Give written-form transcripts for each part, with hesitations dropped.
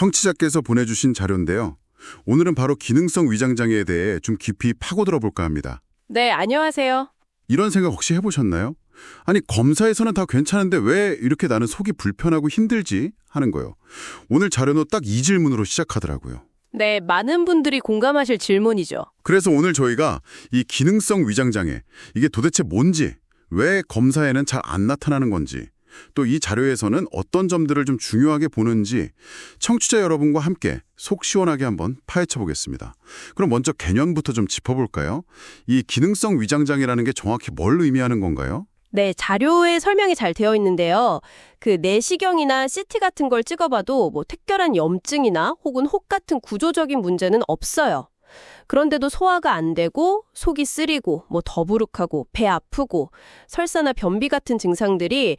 청취자께서 보내주신 자료인데요. 오늘은 바로 기능성 위장장애에 대해 좀 깊이 파고들어 볼까 합니다. 네, 안녕하세요. 이런 생각 혹시 해보셨나요? 아니, 검사에서는 다 괜찮은데 왜 이렇게 나는 속이 불편하고 힘들지? 하는 거요. 오늘 자료는 딱 이 질문으로 시작하더라고요. 네, 많은 분들이 공감하실 질문이죠. 그래서 오늘 저희가 이 기능성 위장장애, 이게 도대체 뭔지, 왜 검사에는 잘 안 나타나는 건지, 또 이 자료에서는 어떤 점들을 좀 중요하게 보는지 청취자 여러분과 함께 속 시원하게 한번 파헤쳐 보겠습니다. 그럼 먼저 개념부터 좀 짚어볼까요? 이 기능성 위장장애라는 게 정확히 뭘 의미하는 건가요? 네, 자료에 설명이 잘 되어 있는데요. 그 내시경이나 CT 같은 걸 찍어봐도 뭐 특별한 염증이나 혹은 혹 같은 구조적인 문제는 없어요. 그런데도 소화가 안 되고 속이 쓰리고 뭐 더부룩하고 배 아프고 설사나 변비 같은 증상들이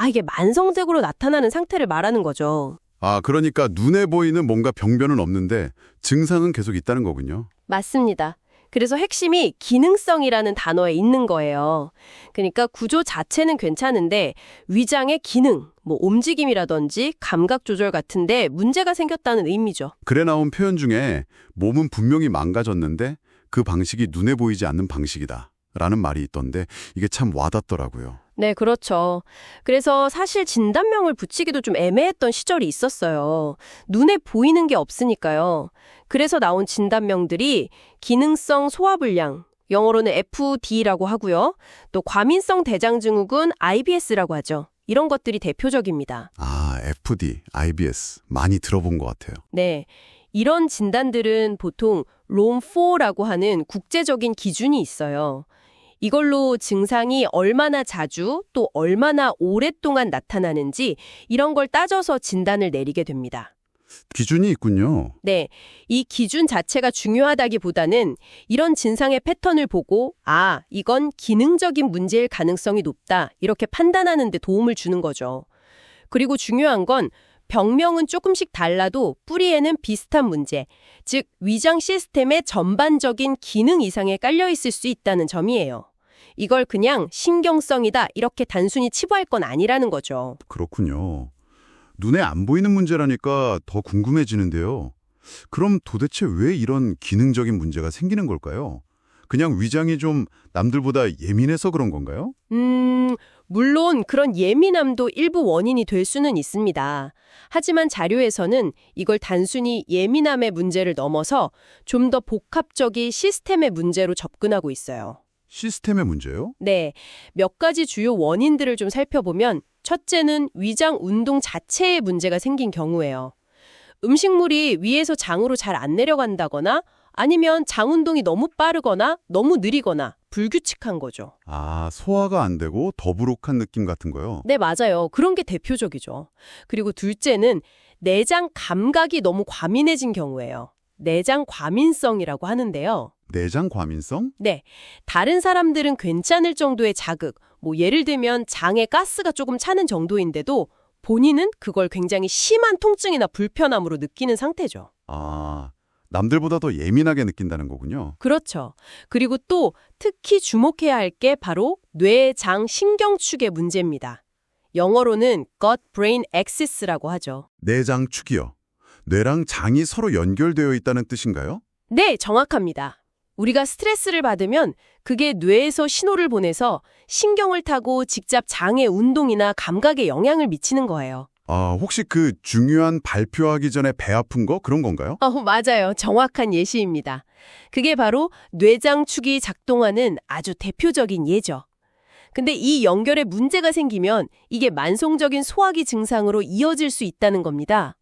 이게 만성적으로 나타나는 상태를 말하는 거죠. 그러니까 눈에 보이는 뭔가 병변은 없는데 증상은 계속 있다는 거군요. 맞습니다. 그래서 핵심이 기능성이라는 단어에 있는 거예요. 그러니까 구조 자체는 괜찮은데 위장의 기능, 뭐 움직임이라든지 감각 조절 같은데 문제가 생겼다는 의미죠. 글에 나온 표현 중에 몸은 분명히 망가졌는데 그 방식이 눈에 보이지 않는 방식이다 라는 말이 있던데 이게 참 와닿더라고요. 네, 그렇죠. 그래서 사실 진단명을 붙이기도 좀 애매했던 시절이 있었어요. 눈에 보이는 게 없으니까요. 그래서 나온 진단명들이 기능성 소화불량, 영어로는 FD라고 하고요. 또 과민성 대장증후군 IBS라고 하죠. 이런 것들이 대표적입니다. FD, IBS 많이 들어본 것 같아요. 네, 이런 진단들은 보통 롬4라고 하는 국제적인 기준이 있어요. 이걸로 증상이 얼마나 자주 또 얼마나 오랫동안 나타나는지 이런 걸 따져서 진단을 내리게 됩니다. 기준이 있군요. 네, 이 기준 자체가 중요하다기보다는 이런 증상의 패턴을 보고 이건 기능적인 문제일 가능성이 높다 이렇게 판단하는 데 도움을 주는 거죠. 그리고 중요한 건 병명은 조금씩 달라도 뿌리에는 비슷한 문제, 즉 위장 시스템의 전반적인 기능 이상에 깔려 있을 수 있다는 점이에요. 이걸 그냥 신경성이다 이렇게 단순히 치부할 건 아니라는 거죠. 그렇군요. 눈에 안 보이는 문제라니까 더 궁금해지는데요. 그럼 도대체 왜 이런 기능적인 문제가 생기는 걸까요? 그냥 위장이 좀 남들보다 예민해서 그런 건가요? 물론 그런 예민함도 일부 원인이 될 수는 있습니다. 하지만 자료에서는 이걸 단순히 예민함의 문제를 넘어서 좀 더 복합적인 시스템의 문제로 접근하고 있어요. 시스템의 문제요? 네, 몇 가지 주요 원인들을 좀 살펴보면 첫째는 위장 운동 자체에 문제가 생긴 경우예요. 음식물이 위에서 장으로 잘 안 내려간다거나 아니면 장 운동이 너무 빠르거나 너무 느리거나 불규칙한 거죠. 소화가 안 되고 더부룩한 느낌 같은 거요? 네, 맞아요. 그런 게 대표적이죠. 그리고 둘째는 내장 감각이 너무 과민해진 경우예요. 내장 과민성이라고 하는데요. 내장 과민성? 네, 다른 사람들은 괜찮을 정도의 자극, 뭐 예를 들면 장에 가스가 조금 차는 정도인데도 본인은 그걸 굉장히 심한 통증이나 불편함으로 느끼는 상태죠. 남들보다 더 예민하게 느낀다는 거군요. 그렇죠. 그리고 또 특히 주목해야 할 게 바로 뇌, 장, 신경축의 문제입니다. 영어로는 gut-brain axis라고 하죠. 내장 축이요. 뇌랑 장이 서로 연결되어 있다는 뜻인가요? 네, 정확합니다. 우리가 스트레스를 받으면 그게 뇌에서 신호를 보내서 신경을 타고 직접 장의 운동이나 감각에 영향을 미치는 거예요. 혹시 그 중요한 발표하기 전에 배 아픈 거 그런 건가요? 맞아요. 정확한 예시입니다. 그게 바로 뇌장축이 작동하는 아주 대표적인 예죠. 근데 이 연결에 문제가 생기면 이게 만성적인 소화기 증상으로 이어질 수 있다는 겁니다.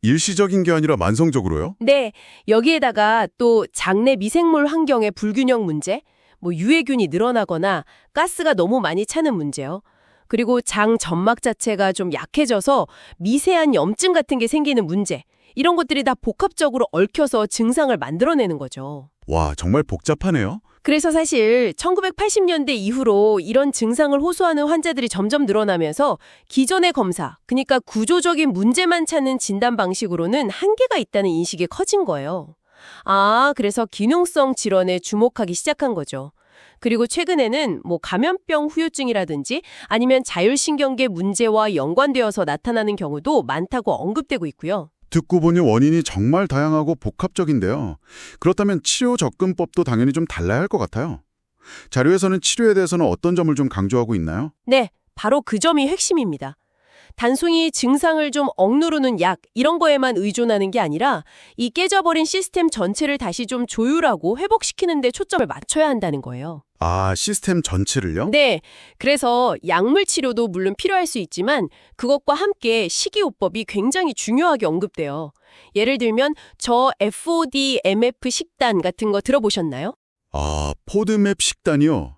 일시적인 게 아니라 만성적으로요? 네, 여기에다가 또 장내 미생물 환경의 불균형 문제, 뭐 유해균이 늘어나거나 가스가 너무 많이 차는 문제요. 그리고 장 점막 자체가 좀 약해져서 미세한 염증 같은 게 생기는 문제, 이런 것들이 다 복합적으로 얽혀서 증상을 만들어내는 거죠. 와, 정말 복잡하네요. 그래서 사실 1980년대 이후로 이런 증상을 호소하는 환자들이 점점 늘어나면서 기존의 검사, 그러니까 구조적인 문제만 찾는 진단 방식으로는 한계가 있다는 인식이 커진 거예요. 그래서 기능성 질환에 주목하기 시작한 거죠. 그리고 최근에는 뭐 감염병 후유증이라든지 아니면 자율신경계 문제와 연관되어서 나타나는 경우도 많다고 언급되고 있고요. 듣고 보니 원인이 정말 다양하고 복합적인데요. 그렇다면 치료 접근법도 당연히 좀 달라야 할 것 같아요. 자료에서는 치료에 대해서는 어떤 점을 좀 강조하고 있나요? 네, 바로 그 점이 핵심입니다. 단순히 증상을 좀 억누르는 약 이런 거에만 의존하는 게 아니라 이 깨져버린 시스템 전체를 다시 좀 조율하고 회복시키는 데 초점을 맞춰야 한다는 거예요. 아, 시스템 전체를요? 네, 그래서 약물 치료도 물론 필요할 수 있지만 그것과 함께 식이요법이 굉장히 중요하게 언급돼요. 예를 들면 저 FODMF 식단 같은 거 들어보셨나요? 아, 포드맵 식단이요?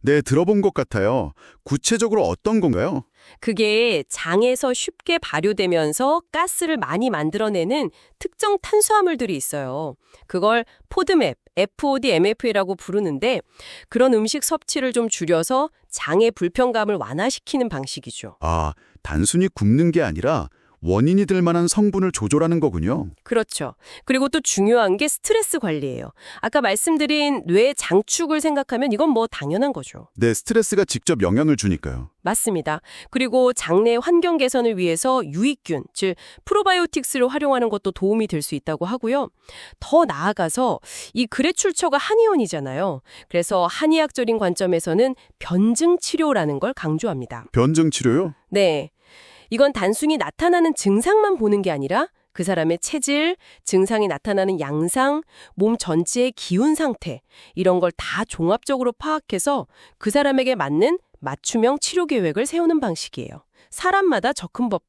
네, 들어본 것 같아요. 구체적으로 어떤 건가요? 그게 장에서 쉽게 발효되면서 가스를 많이 만들어내는 특정 탄수화물들이 있어요. 그걸 포드맵, FODMF라고 부르는데 그런 음식 섭취를 좀 줄여서 장의 불편감을 완화시키는 방식이죠. 아, 단순히 굶는 게 아니라 원인이 될 만한 성분을 조절하는 거군요. 그렇죠. 그리고 또 중요한 게 스트레스 관리예요. 아까 말씀드린 뇌 장축을 생각하면 이건 뭐 당연한 거죠. 네, 스트레스가 직접 영향을 주니까요. 맞습니다. 그리고 장내 환경 개선을 위해서 유익균, 즉 프로바이오틱스를 활용하는 것도 도움이 될 수 있다고 하고요. 더 나아가서 이 글의 출처가 한의원이잖아요. 그래서 한의학적인 관점에서는 변증 치료라는 걸 강조합니다. 변증 치료요? 네. 이건 단순히 나타나는 증상만 보는 게 아니라 그 사람의 체질, 증상이 나타나는 양상, 몸 전체의 기운 상태 이런 걸 다 종합적으로 파악해서 그 사람에게 맞는 맞춤형 치료 계획을 세우는 방식이에요. 사람마다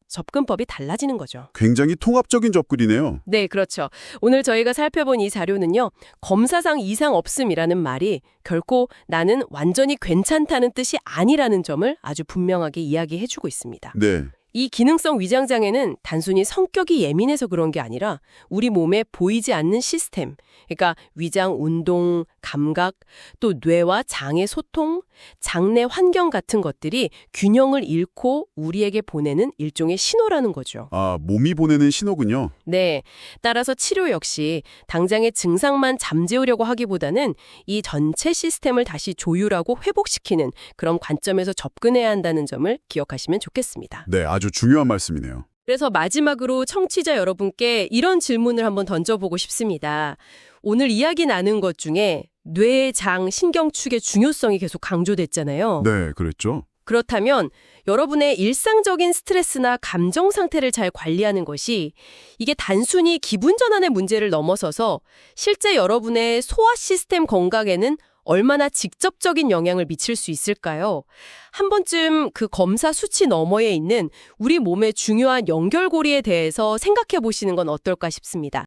접근법이 달라지는 거죠. 굉장히 통합적인 접근이네요. 네, 그렇죠. 오늘 저희가 살펴본 이 자료는요. 검사상 이상 없음이라는 말이 결코 나는 완전히 괜찮다는 뜻이 아니라는 점을 아주 분명하게 이야기해주고 있습니다. 네. 이 기능성 위장장애는 단순히 성격이 예민해서 그런 게 아니라 우리 몸에 보이지 않는 시스템, 그러니까 위장 운동, 감각, 또 뇌와 장의 소통, 장내 환경 같은 것들이 균형을 잃고 우리에게 보내는 일종의 신호라는 거죠. 아, 몸이 보내는 신호군요. 네, 따라서 치료 역시 당장의 증상만 잠재우려고 하기보다는 이 전체 시스템을 다시 조율하고 회복시키는 그런 관점에서 접근해야 한다는 점을 기억하시면 좋겠습니다. 네, 아주 중요한 말씀이네요. 그래서 마지막으로 청취자 여러분께 이런 질문을 한번 던져보고 싶습니다. 오늘 이야기 나눈 것 중에 뇌, 장, 신경축의 중요성이 계속 강조됐잖아요. 네, 그랬죠. 그렇다면 여러분의 일상적인 스트레스나 감정 상태를 잘 관리하는 것이 이게 단순히 기분 전환의 문제를 넘어서서 실제 여러분의 소화 시스템 건강에는 얼마나 직접적인 영향을 미칠 수 있을까요? 한 번쯤 그 검사 수치 너머에 있는 우리 몸의 중요한 연결고리에 대해서 생각해 보시는 건 어떨까 싶습니다.